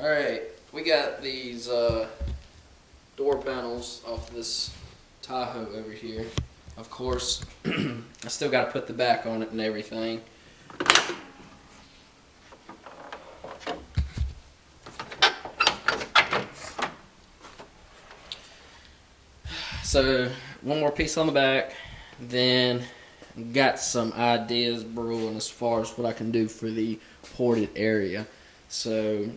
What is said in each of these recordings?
Alright, we got these door panels off this Tahoe over here. Of course, I still got to put the back on it and everything. So, one more piece on the back, then got some ideas brewing as far as what I can do for the ported area. So,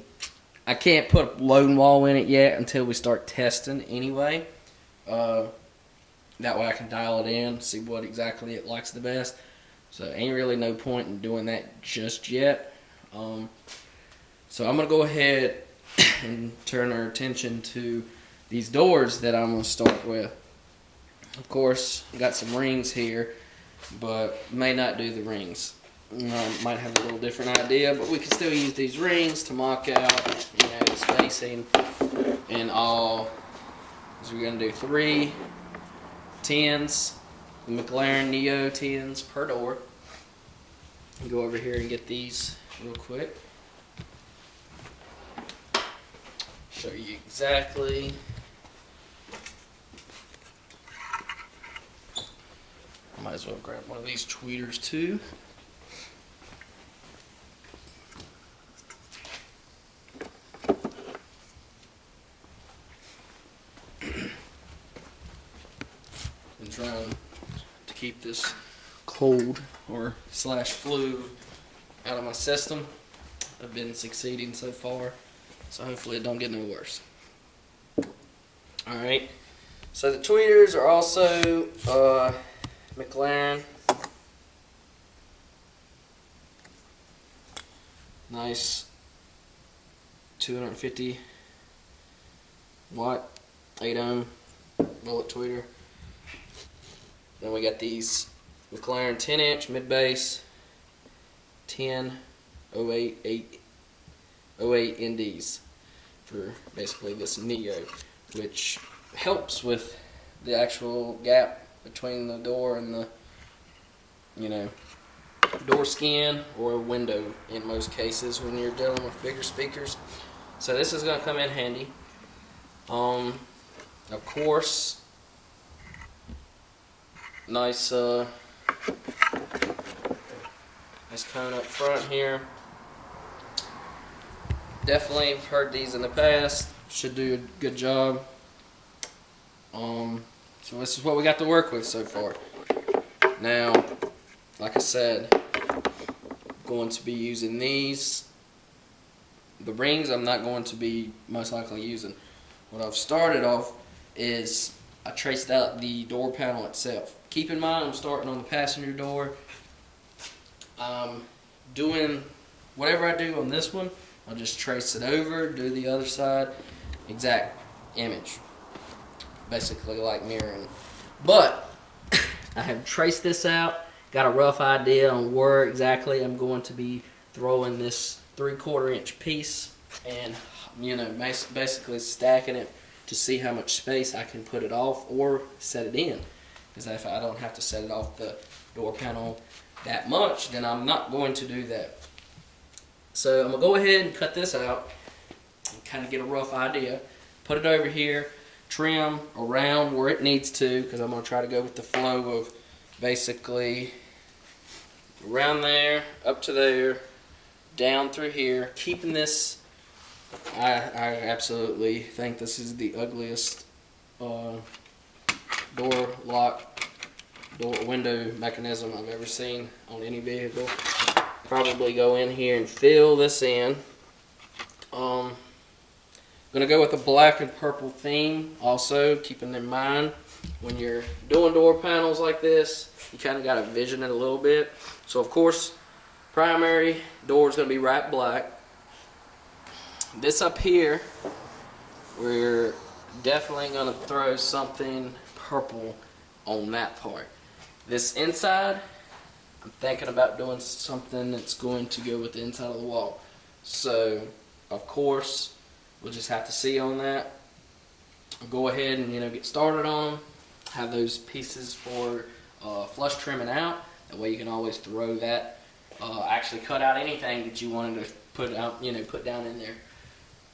I can't put a loading wall in it yet until we start testing anyway. That way I can dial it in, see what exactly it likes the best. So ain't really no point in doing that just yet. So I'm going to go ahead and turn our attention to these doors that I'm going to start with. Of course, got some rings here, but may not do the rings. Might have a little different idea, but we can still use these rings to mock out, the spacing and all. So we're going to do 3 10s, the McLaren Neo 10s per door. Go over here and get these real quick. Show you exactly. Might as well grab one of these tweeters too. Been trying to keep this cold or / flu out of my system. I've been succeeding so far, so hopefully it don't get no worse. Alright, so the tweeters are also McLaren. Nice 250 watt 8 ohm bullet tweeter. Then we got these McLaren 10-inch mid-bass 10 08 NDs for basically this Neo, which helps with the actual gap between the door and the door skin or window in most cases when you're dealing with bigger speakers. So this is going to come in handy. Of course, nice cone up front here. Definitely heard these in the past. Should do a good job. So this is what we got to work with so far. Now, like I said, going to be using these. The rings I'm not going to be most likely using. What I've started off is I traced out the door panel itself. Keep in mind I'm starting on the passenger door. Doing whatever I do on this one, I'll just trace it over, do the other side, exact image. Basically like mirroring. But I have traced this out, got a rough idea on where exactly I'm going to be throwing this 3/4 inch piece and basically stacking it to see how much space I can put it off or set it in. Because if I don't have to set it off the door panel that much, then I'm not going to do that. So I'm going to go ahead and cut this out and kind of get a rough idea. Put it over here, trim around where it needs to, because I'm going to try to go with the flow of basically around there, up to there, down through here, keeping this. I absolutely think this is the ugliest door lock, door window mechanism I've ever seen on any vehicle. Probably go in here and fill this in. Gonna go with a black and purple theme. Also, keeping in mind when you're doing door panels like this, you kind of got to vision it a little bit. So of course, primary door is gonna be right black. This up here, we're definitely going to throw something purple on that part. This inside, I'm thinking about doing something that's going to go with the inside of the wall. So, of course, we'll just have to see on that. I'll go ahead and get started on them. Have those pieces for flush trimming out. That way you can always throw that. Actually cut out anything that you wanted to put out, put down in there.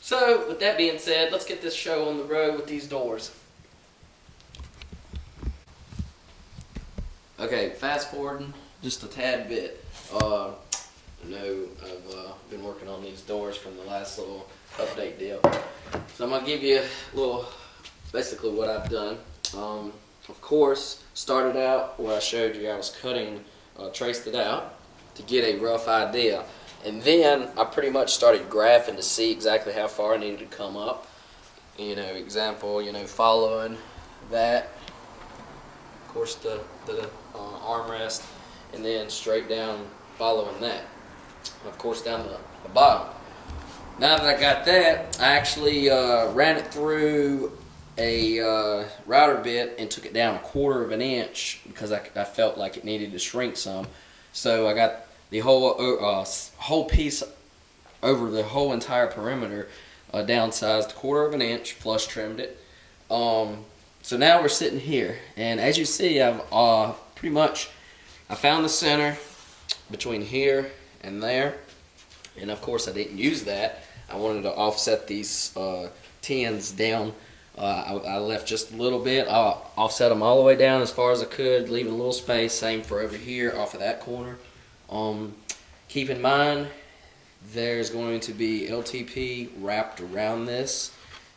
So, with that being said, let's get this show on the road with these doors. Okay, fast forwarding just a tad bit. I know I've been working on these doors from the last little update deal. So I'm going to give you a little, basically what I've done. Of course, started out where I showed you I was cutting, traced it out to get a rough idea. And then I pretty much started graphing to see exactly how far I needed to come up. You know, example, following that. Of course, the armrest, and then straight down following that. Of course, down the bottom. Now that I got that, I actually ran it through a router bit and took it down 1/4 of an inch because I felt like it needed to shrink some. So I got the whole piece over the whole entire perimeter downsized 1/4 of an inch, flush trimmed it. So now we're sitting here, and as you see, I've pretty much I found the center between here and there, and of course I didn't use that. I wanted to offset these tins down. I left just a little bit. I offset them all the way down as far as I could, leaving a little space. Same for over here off of that corner. Keep in mind, there's going to be LTP wrapped around this,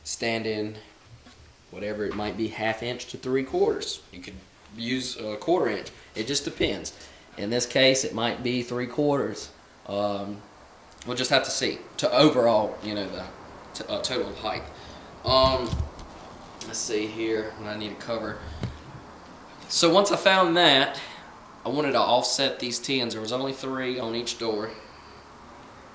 standing whatever it might be, 1/2 inch to 3/4. You could use a 1/4 inch. It just depends. In this case, it might be 3/4. We'll just have to see. To overall, the total height. Let's see here what I need to cover. So once I found that, I wanted to offset these tins. There was only 3 on each door.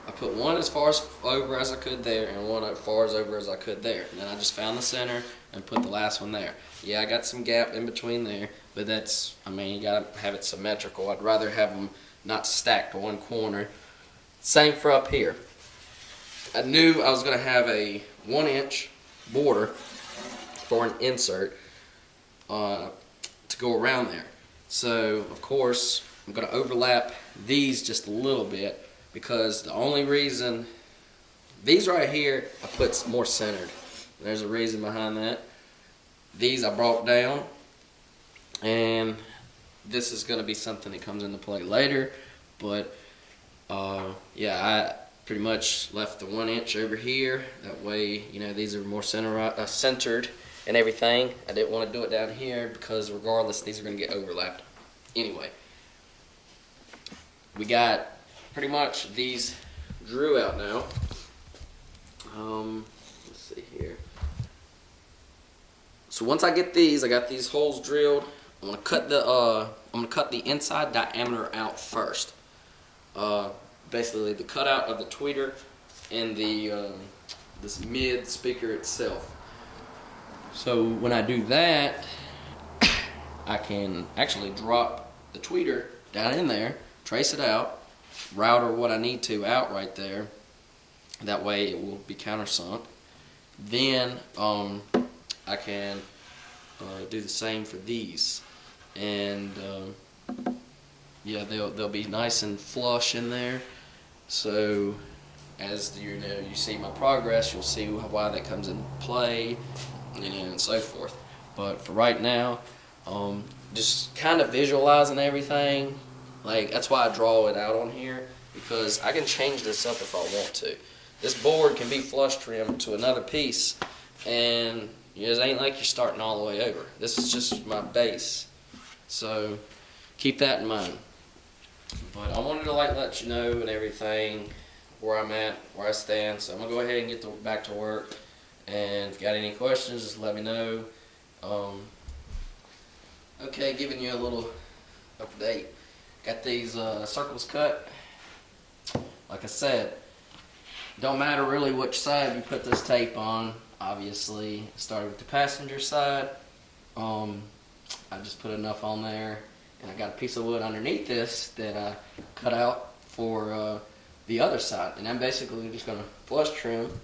I put one as far as over as I could there, and one as far as over as I could there. And then I just found the center and put the last one there. Yeah, I got some gap in between there, but that's, you gotta have it symmetrical. I'd rather have them not stacked to one corner. Same for up here. I knew I was gonna have a 1-inch border for an insert to go around there. So, of course, I'm gonna overlap these just a little bit, because the only reason, these right here, I put more centered. There's a reason behind that. These I brought down, and this is going to be something that comes into play later, but yeah, I pretty much left the 1 inch over here. That way, these are more centered and everything. I didn't want to do it down here because regardless, these are going to get overlapped. Anyway, we got pretty much these drew out now. Let's see here. So once I get these, I got these holes drilled. I'm gonna cut the inside diameter out first. Basically the cutout of the tweeter and the this mid speaker itself. So when I do that, I can actually drop the tweeter down in there, trace it out, router what I need to out right there. That way it will be countersunk. Then I can do the same for these, and yeah, they'll be nice and flush in there. So as you see my progress, you'll see why that comes into play, and so forth. But for right now, just kind of visualizing everything. Like, that's why I draw it out on here, because I can change this up if I want to. This board can be flush trimmed to another piece, and it ain't like you're starting all the way over. This is just my base, so keep that in mind. But I wanted to let you know and everything where I'm at, where I stand. So I'm gonna go ahead and get back to work. And if you got any questions, just let me know. Okay, giving you a little update. Got these circles cut. Like I said, don't matter really which side you put this tape on. Obviously, started with the passenger side. I just put enough on there, and I got a piece of wood underneath this that I cut out for the other side. And I'm basically just going to flush trim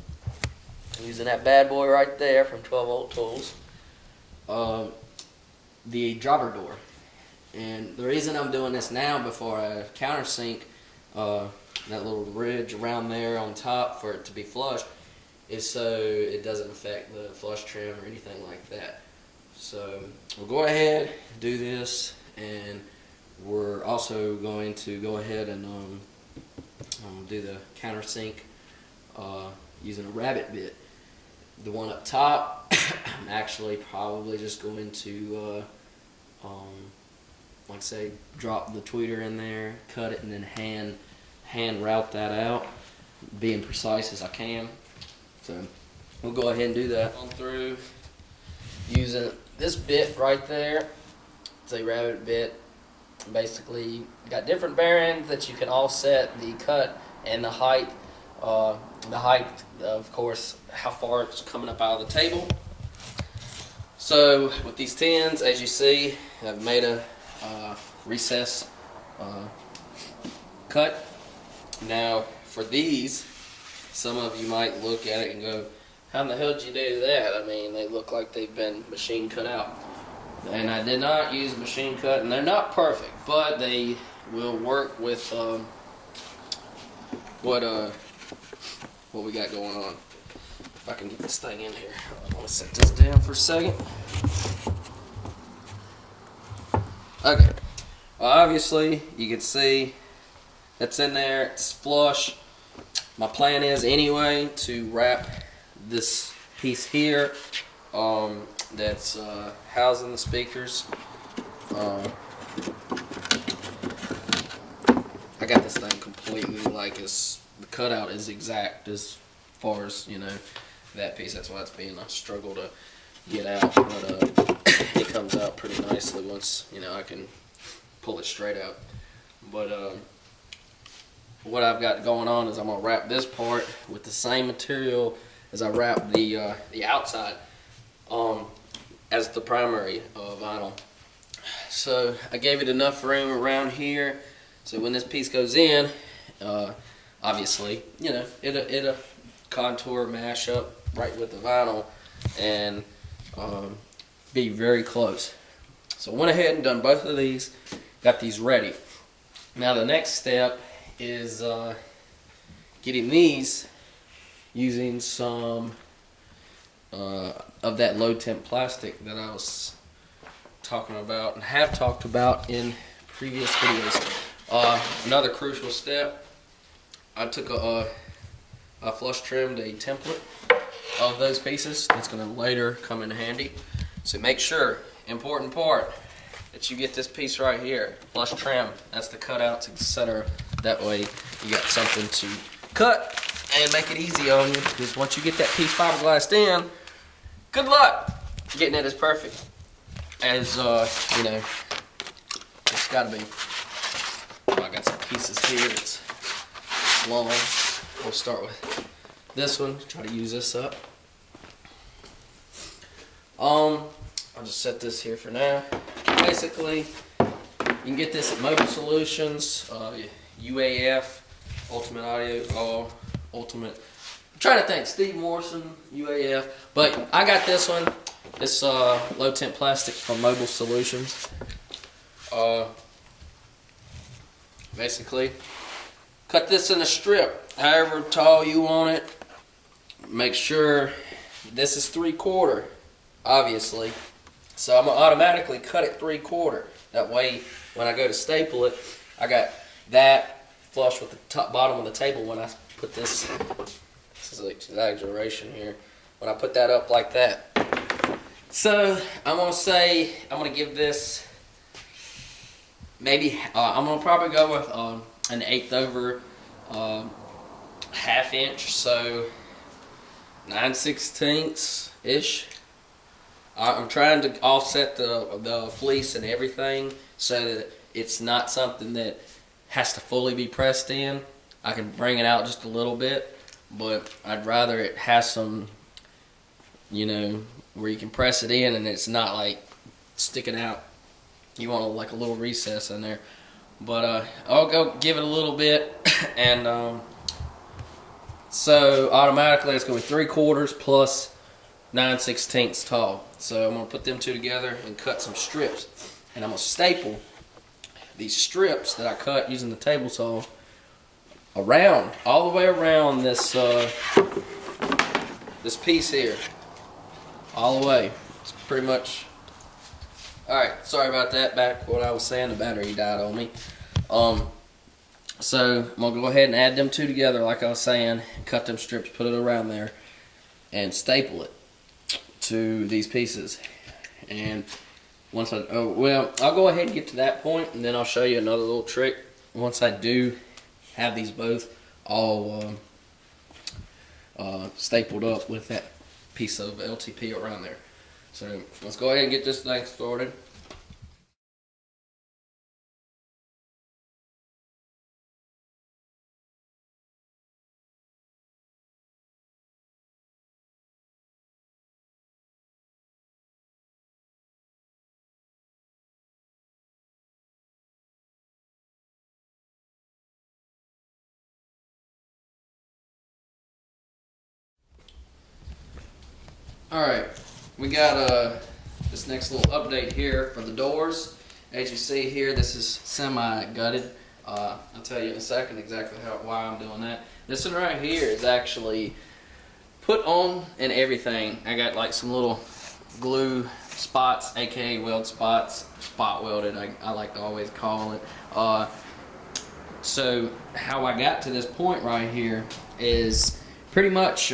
using that bad boy right there from 12 Volt Tools, the driver door. And the reason I'm doing this now before I countersink that little ridge around there on top for it to be flush is so it doesn't affect the flush trim or anything like that. So we'll go ahead, do this, and we're also going to go ahead and do the countersink using a rabbit bit. The one up top, I'm actually probably just going to, like I say, drop the tweeter in there, cut it, and then hand route that out, being precise as I can. So we'll go ahead and do that on through using this bit right there. It's a rabbit bit. Basically, got different bearings that you can offset the cut and the height. The height, of course, how far it's coming up out of the table. So with these tins, as you see, I've made a recess cut. Now for these, some of you might look at it and go, how in the hell did you do that? I mean, they look like they've been machine cut out. And I did not use a machine cut, and they're not perfect, but they will work with what we got going on. If I can get this thing in here. I want to set this down for a second. Okay. Well, obviously, you can see that's in there. It's flush. My plan is anyway to wrap this piece here that's housing the speakers. I got this thing completely like the cutout is exact as far as, you know, that piece. That's why it's being a struggle to get out, but it comes out pretty nicely once, you know, I can pull it straight out. But what I've got going on is I'm gonna wrap this part with the same material as I wrap the outside as the primary vinyl. So I gave it enough room around here so when this piece goes in, obviously, you know, it'll contour mash up right with the vinyl and be very close. So I went ahead and done both of these, got these ready. Now the next step is getting these using some of that low temp plastic that I was talking about and have talked about in previous videos. Another crucial step, I took a flush trimmed a template of those pieces that's going to later come in handy. So make sure, important part, that you get this piece right here, flush trim. That's the cutouts, etc. That way you got something to cut and make it easy on you, because once you get that piece fiberglassed in, good luck getting it as perfect as you know it's got to be. I got some pieces here that's long. We'll start with this one. Try to use this up. I'll just set this here for now. Basically, you can get this at Mobile Solutions, UAF, Ultimate Audio, Ultimate. I'm trying to think, Steve Morrison, UAF, but I got this one. This low temp plastic from Mobile Solutions. Basically, cut this in a strip, however tall you want it. Make sure this is 3/4, obviously. So I'm gonna automatically cut it 3/4. That way, when I go to staple it, I got that flush with the top bottom of the table. When I put this is an exaggeration here. When I put that up like that. So I'm gonna say I'm gonna give this maybe I'm gonna probably go with an 1/8 over ½ inch, so 9/16 ish. I'm trying to offset the fleece and everything so that it's not something that has to fully be pressed in. I can bring it out just a little bit, but I'd rather it has some, you know, where you can press it in and it's not like sticking out. You want like a little recess in there. But I'll go give it a little bit, and so automatically it's going to be 3/4 plus 9/16 tall. So I'm going to put them two together and cut some strips. And I'm going to staple these strips that I cut using the table saw around, all the way around this this piece here all the way. It's pretty much. Alright, sorry about that. Back what I was saying, the battery died on me. So I'm gonna go ahead and add them two together like I was saying, cut them strips, put it around there, and staple it to these pieces. And once I'll go ahead and get to that point, and then I'll show you another little trick once I do have these both all stapled up with that piece of LTP around there. So let's go ahead and get this thing started. Alright, we got this next little update here for the doors. As you see here, this is semi-gutted. I'll tell you in a second exactly why I'm doing that. This one right here is actually put on and everything. I got like some little glue spots, aka weld spots, spot welded, I like to always call it. So how I got to this point right here is pretty much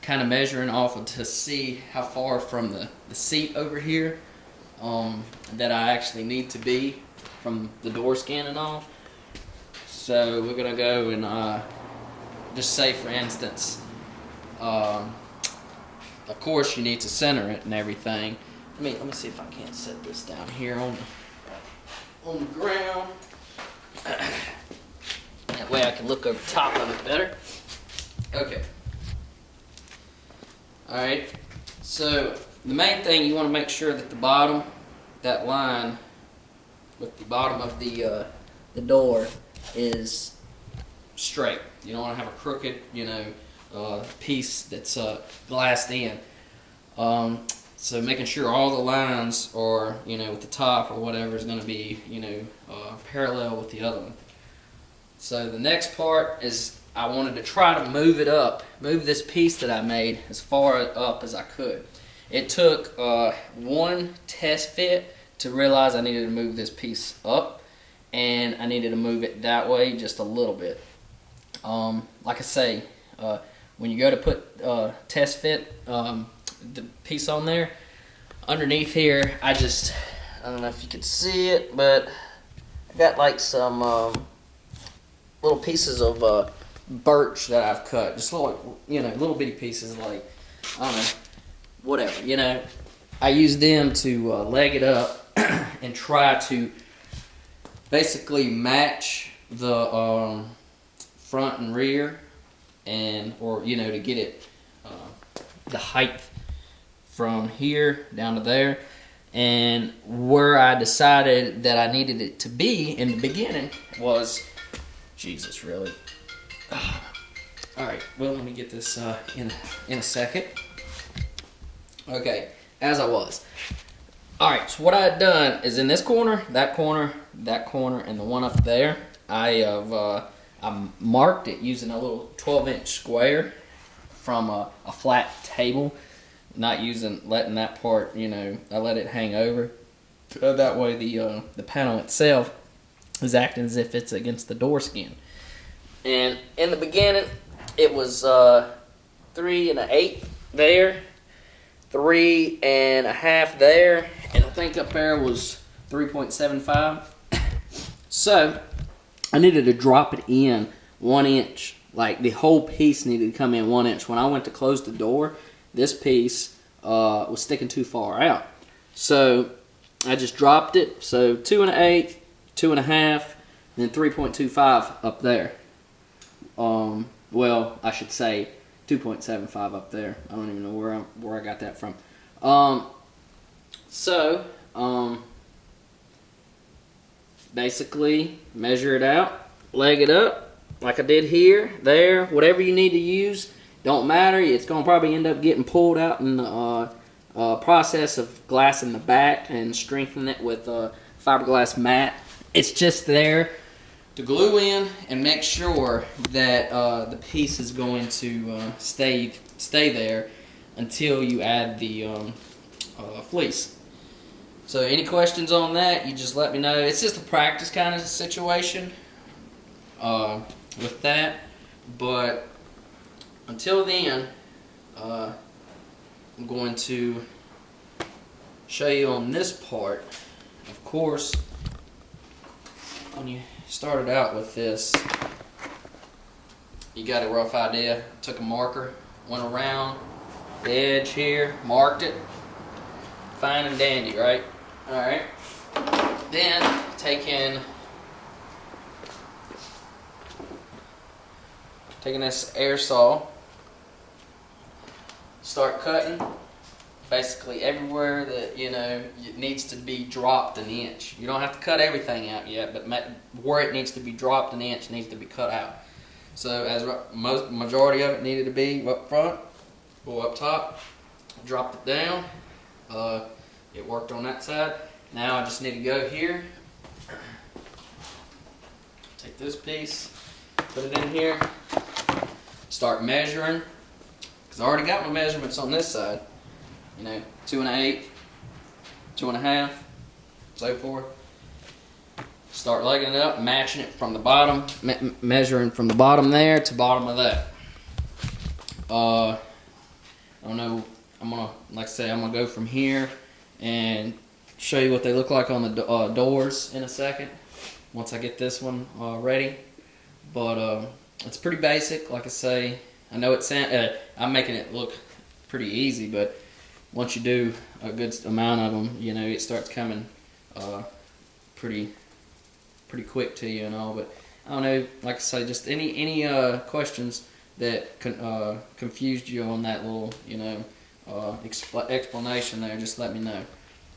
kind of measuring off to see how far from the seat over here that I actually need to be from the door skin and all. So we're gonna go and just say, for instance, of course you need to center it and everything. Let me see if I can't set this down here on the ground. That way I can look over top of it better. Okay. Alright, so the main thing, you want to make sure that the bottom, that line with the bottom of the door is straight. You don't want to have a crooked, piece that's glassed in. So making sure all the lines are, with the top or whatever is going to be, parallel with the other one. So the next part is I wanted to try to move this piece that I made as far up as I could. It took one test fit to realize I needed to move this piece up, and I needed to move it that way just a little bit. Like I say, when you go to put test fit the piece on there, underneath here, I don't know if you can see it, but I got like some little pieces of birch that I've cut, just little, little bitty pieces, like, I don't know, whatever, I use them to leg it up and try to basically match the front and rear, or to get it the height from here down to there. And where I decided that I needed it to be in the beginning was, Jesus, really? Alright, well, let me get this in a second. Okay, as I was. Alright, so what I had done is in this corner, that corner, and the one up there, I marked it using a little 12-inch square from a flat table, not letting that part, I let it hang over. That way the panel itself is acting as if it's against the door skin. And in the beginning, it was 3 1/8 there, 3 1/2 there, and I think up there was 3.75. So I needed to drop it in 1 inch. Like the whole piece needed to come in 1 inch. When I went to close the door, this piece was sticking too far out. So I just dropped it. So 2 1/8, 2 1/2, and then 3.25 up there. Well, I should say 2.75 up there. I don't even know where I got that from. Basically measure it out, leg it up like I did here, there, whatever you need to use. Don't matter. It's gonna probably end up getting pulled out in the process of glassing the back and strengthening it with fiberglass mat. It's just there to glue in and make sure that the piece is going to stay there until you add the fleece. So any questions on that, you just let me know. It's just a practice kind of situation with that, but until then, I'm going to show you on this part. Of course, when you started out with this, you got a rough idea. Took a marker, went around the edge here, marked it, fine and dandy, right? All right. Then taking this air saw, start cutting basically everywhere that it needs to be dropped an inch. You don't have to cut everything out yet, but where it needs to be dropped an inch needs to be cut out. So as majority of it needed to be up front, go up top, dropped it down. It worked on that side. Now I just need to go here, take this piece, put it in here, start measuring, because I already got my measurements on this side. 2 1/8, 2 1/2, so forth. Start legging it up, matching it from the bottom, measuring from the bottom there to bottom of that. I don't know. Like I say, I'm gonna go from here and show you what they look like on the doors in a second. Once I get this one ready, but it's pretty basic. Like I say, I know I'm making it look pretty easy, but once you do a good amount of them, it starts coming pretty quick to you and all. But I don't know, like I say, just any questions that confused you on that little explanation there, just let me know.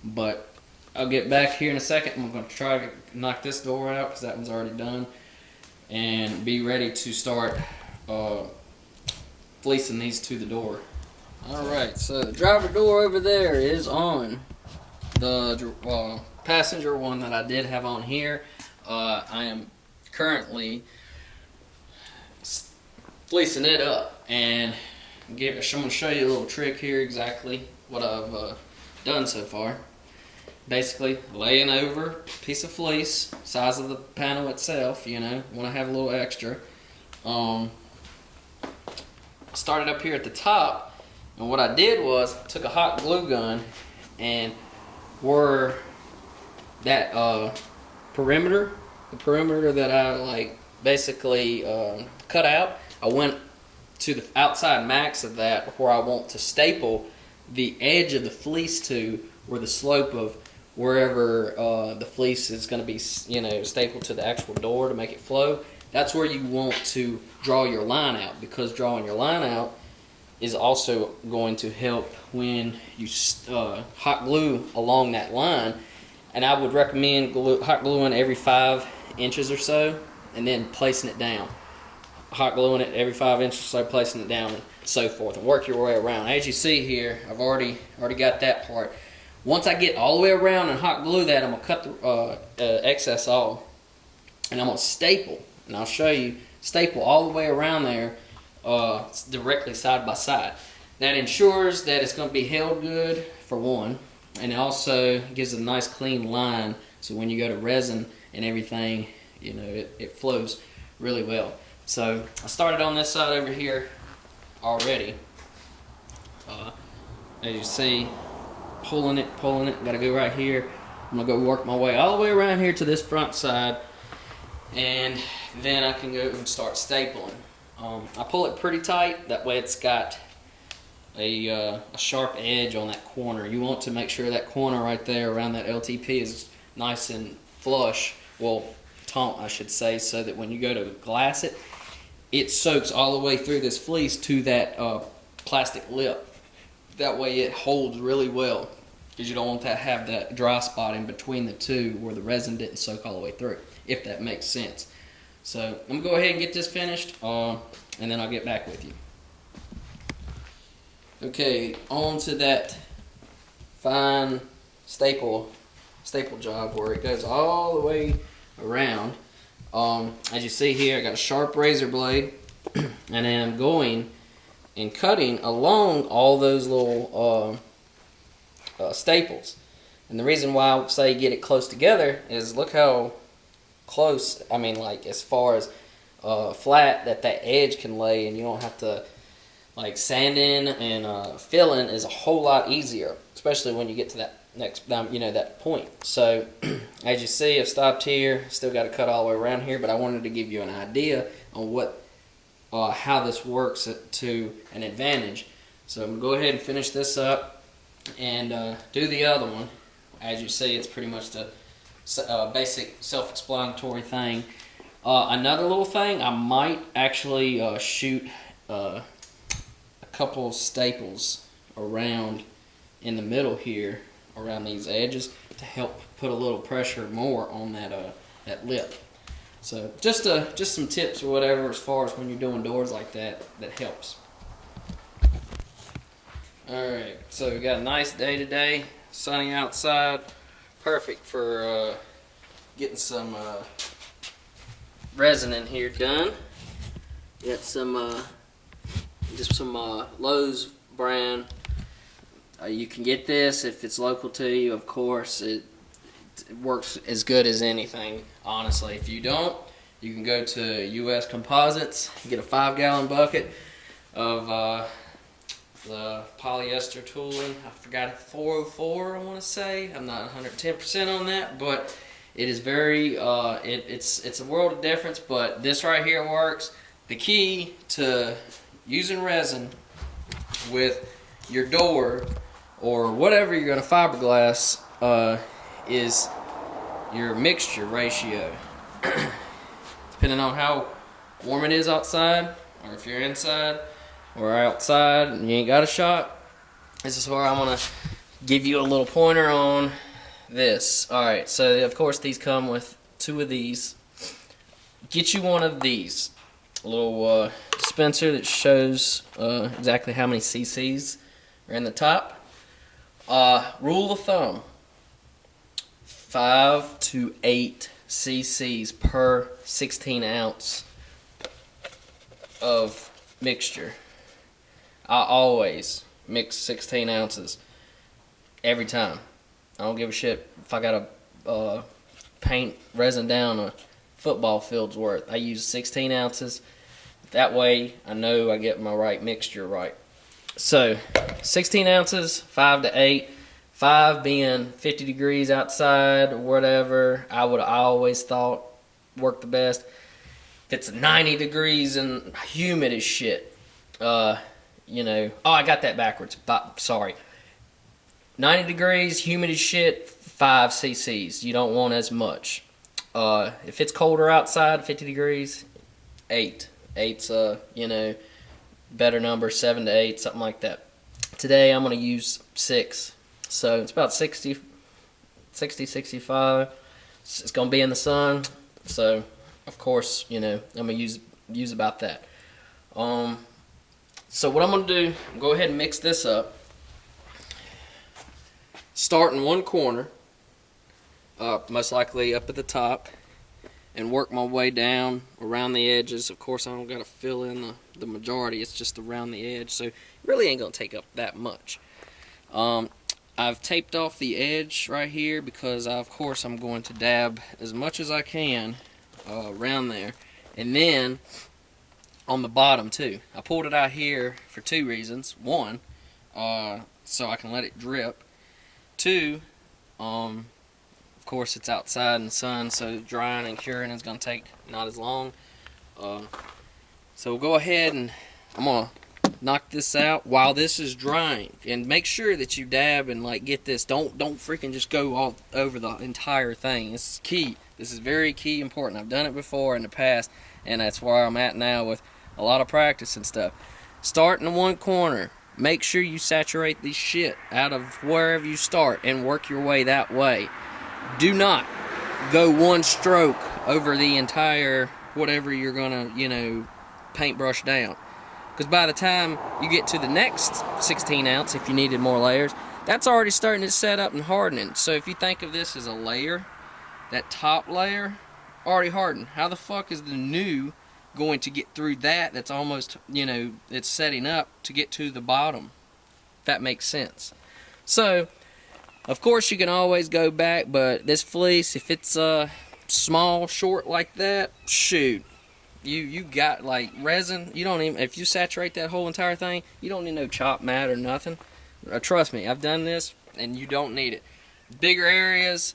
But I'll get back here in a second. I'm going to try to knock this door out because that one's already done, and be ready to start fleecing these to the door. Alright, so the driver door over there is on. The passenger one that I did have on here, I am currently fleecing it up, and I'm going to show you a little trick here, exactly what I've done so far. Basically, laying over a piece of fleece, size of the panel itself, want to have a little extra. Started up here at the top. And what I did was took a hot glue gun, and where that perimeter that I basically cut out, I went to the outside max of that where I want to staple the edge of the fleece to, where the slope of wherever the fleece is going to be stapled to the actual door to make it flow. That's where you want to draw your line out, because drawing your line out is also going to help when you hot glue along that line. And I would recommend hot gluing every 5 inches or so, and then placing it down. Hot gluing it every 5 inches or so, placing it down, and so forth, and work your way around. As you see here, I've already got that part. Once I get all the way around and hot glue that, I'm gonna cut the excess off, and I'm gonna staple. And I'll show you, staple all the way around there, directly side by side. That ensures that it's going to be held good, for one, and it also gives a nice clean line, so when you go to resin and everything, it flows really well. So I started on this side over here already. As you see, pulling it, got to go right here. I'm going to go work my way all the way around here to this front side, and then I can go and start stapling. I pull it pretty tight, that way it's got a sharp edge on that corner. You want to make sure that corner right there around that LTP is nice and flush, well, taut I should say, so that when you go to glass it, it soaks all the way through this fleece to that plastic lip. That way it holds really well, because you don't want to have that dry spot in between the two where the resin didn't soak all the way through, if that makes sense. So I'm going to go ahead and get this finished, and then I'll get back with you. Okay, on to that fine staple job where it goes all the way around. As you see here, I got a sharp razor blade, and then I'm going and cutting along all those little staples. And the reason why I say get it close together is look how close, I mean, like as far as flat that edge can lay, and you don't have to like sanding and filling is a whole lot easier, especially when you get to that next, that point. So as you see, I've stopped here, still got to cut all the way around here, but I wanted to give you an idea on what how this works to an advantage. So I'm gonna go ahead and finish this up and do the other one. As you see, it's pretty much the basic self-explanatory thing. Another little thing, I might actually shoot a couple of staples around in the middle here, around these edges, to help put a little pressure more on that lip. So just some tips or whatever as far as when you're doing doors like that helps. Alright, so we got a nice day today, sunny outside, perfect for getting some resin in here done. Got some just some Lowe's brand. You can get this if it's local to you, of course. It works as good as anything, honestly. If you don't, you can go to US Composites, get a 5-gallon bucket of the polyester tooling. I forgot it, 404 I want to say. I'm not 110% on that, but it is very it's a world of difference, but this right here works. The key to using resin with your door or whatever you're going to fiberglass is your mixture ratio. Depending on how warm it is outside, or if you're inside or outside and you ain't got a shop, this is where I'm going to give you a little pointer on this. Alright, so of course these come with 2 of these. Get you one of these. A little dispenser that shows exactly how many cc's are in the top. Rule of thumb, 5 to 8 cc's per 16 ounce of mixture. I always mix 16 ounces every time. I don't give a shit if I got to paint resin down a football field's worth. I use 16 ounces. That way I know I get my right mixture right. So 16 ounces, 5 to 8. 5 being 50 degrees outside or whatever, I always thought worked the best. If it's 90 degrees and humid as shit, oh, I got that backwards. Sorry. 90 degrees, humid as shit, 5 cc's. You don't want as much. If it's colder outside, 50 degrees, 8. 8's better number, 7 to 8, something like that. Today I'm going to use 6. So it's about 60, 65. It's going to be in the sun. So, of course, I'm going to use about that. So what I'm going to do, go ahead and mix this up. Start in one corner, most likely up at the top, and work my way down around the edges. Of course, I don't got to fill in the majority. It's just around the edge, so it really ain't going to take up that much. I've taped off the edge right here because, of course, I'm going to dab as much as I can around there. And then on the bottom, too. I pulled it out here for 2 reasons. 1, so I can let it drip. 2, of course, it's outside in the sun, so drying and curing is going to take not as long. So we'll go ahead and I'm going to knock this out while this is drying, and make sure that you dab and get this. Don't freaking just go all over the entire thing. This is key. This is very key, important. I've done it before in the past, and that's where I'm at now with a lot of practice and stuff. Start in one corner. Make sure you saturate the shit out of wherever you start and work your way that way. Do not go one stroke over the entire whatever you're gonna paintbrush down. Because by the time you get to the next 16 ounce, if you needed more layers, that's already starting to set up and hardening. So if you think of this as a layer, that top layer already hardened. How the fuck is the new going to get through that? That's almost, you know, it's setting up to get to the bottom. That makes sense. So, of course, you can always go back, but this fleece, if it's small, short like that, shoot, you got like resin. You don't even, if you saturate that whole entire thing, you don't need no chop mat or nothing. Trust me, I've done this, and you don't need it. Bigger areas,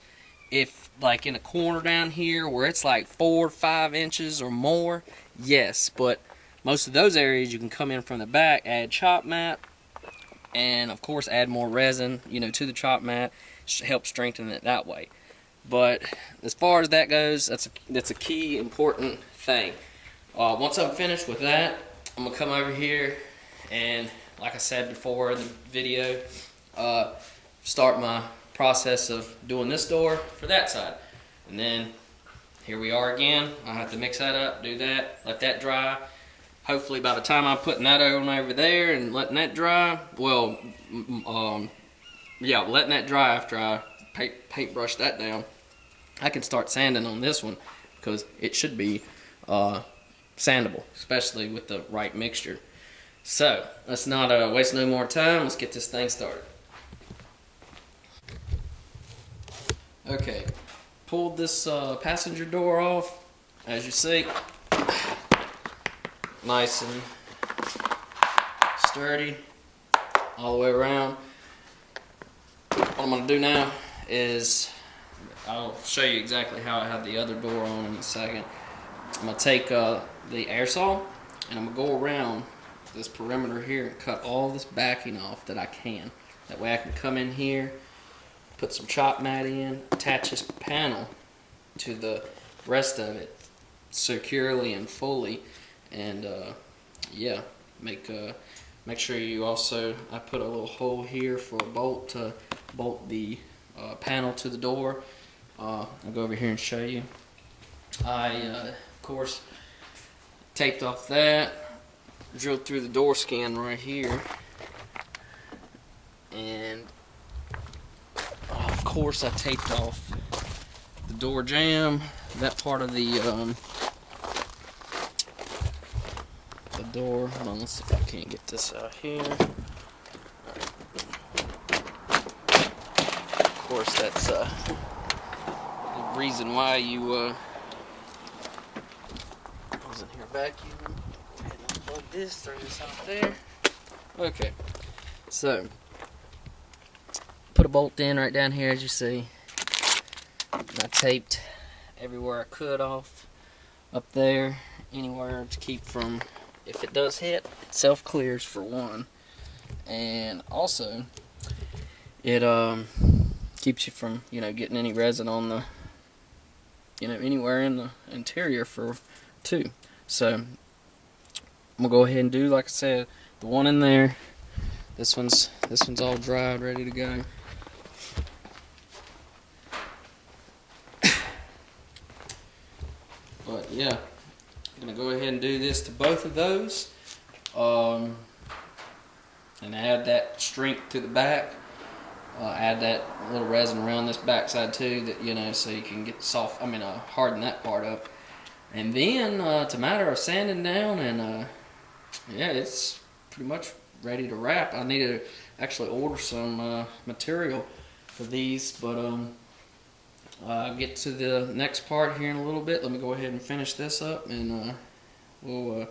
if like in a corner down here where it's like 4 or 5 inches or more, yes, but most of those areas you can come in from the back, add chop mat, and of course add more resin, you know, to the chop mat, help strengthen it that way. But as far as that goes, that's a key important thing. Once I'm finished with that, I'm gonna come over here and, like I said before in the video, start my process of doing this door for that side. And then here we are again. I have to mix that up, do that, let that dry. Hopefully by the time I'm putting that on over there and letting that dry, well, yeah, letting that dry after I paintbrush that down, I can start sanding on this one, because it should be sandable, especially with the right mixture. So let's not waste no more time. Let's get this thing started. Okay, pulled this passenger door off, as you see, nice and sturdy all the way around. What I'm going to do now is, I'll show you exactly how I have the other door on in a second. I'm going to take the air saw, and I'm going to go around this perimeter here and cut all this backing off that I can. That way I can come in here, put some chop mat in, attach this panel to the rest of it securely and fully, and yeah, make sure you also, I put a little hole here for a bolt to bolt the panel to the door. I'll go over here and show you. I of course taped off that, drilled through the door skin right here, and of course I taped off the door jamb, that part of the door. Hold on, let's see if I can't get this out here. Of course, that's the reason why you wasn't here vacuum. Plug this, throw this out there. Okay, so put a bolt in right down here, as you see. I taped everywhere I could off, up there, anywhere to keep from, if it does hit, it self-clears for one, and also it keeps you from, you know, getting any resin on the, you know, anywhere in the interior for two. So I'm gonna go ahead and do, like I said, the one in there. This one's all dried, ready to go. But yeah, I'm gonna go ahead and do this to both of those, and add that strength to the back. Add that little resin around this backside too, that, you know, so you can get soft. Harden that part up, and then it's a matter of sanding down, and yeah, it's pretty much ready to wrap. I need to actually order some material for these, but I'll get to the next part here in a little bit. Let me go ahead and finish this up, and we'll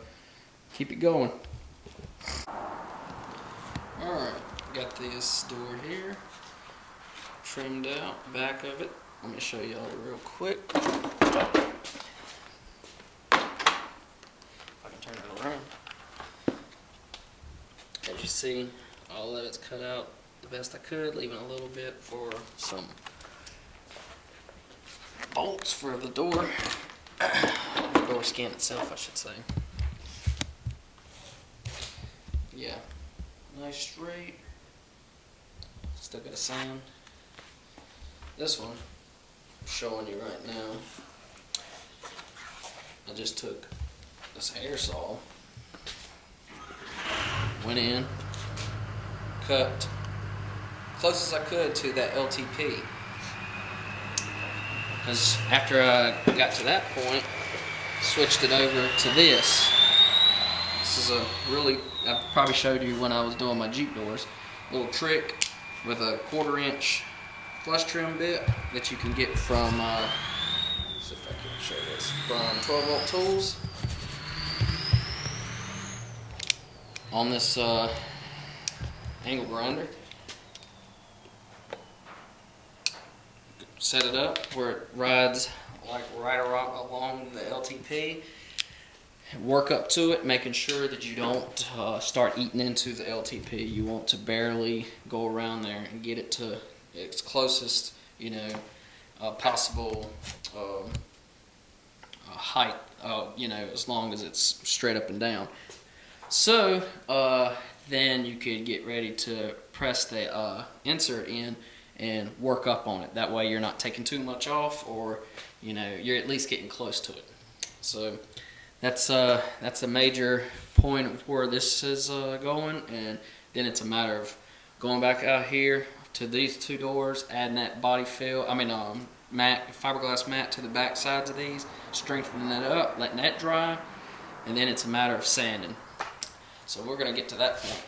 keep it going. Alright, got this door here trimmed out, back of it. Let me show y'all real quick. If I can turn it around. As you see, all of it's cut out the best I could, leaving a little bit for some bolts for the door. The door skin itself, I should say. Yeah, nice straight. Still got a sand. This one, I'm showing you right now. I just took this air saw, went in, cut close as I could to that LTP. because after I got to that point, switched it over to this. This is a really, I probably showed you when I was doing my Jeep doors, little trick with a 1/4 inch flush trim bit that you can get from, let's see if I can show this, from 12 volt tools. On this angle grinder. Set it up where it rides like right along the LTP. Work up to it, making sure that you don't start eating into the LTP. You want to barely go around there and get it to its closest, possible height, as long as it's straight up and down. So then you could get ready to press the insert in and work up on it. That way you're not taking too much off, or you're at least getting close to it. So that's a major point of where this is going, and then it's a matter of going back out here to these two doors, adding that body fill, fiberglass mat to the back sides of these, strengthening it up, letting that dry, and then it's a matter of sanding. So we're going to get to that point.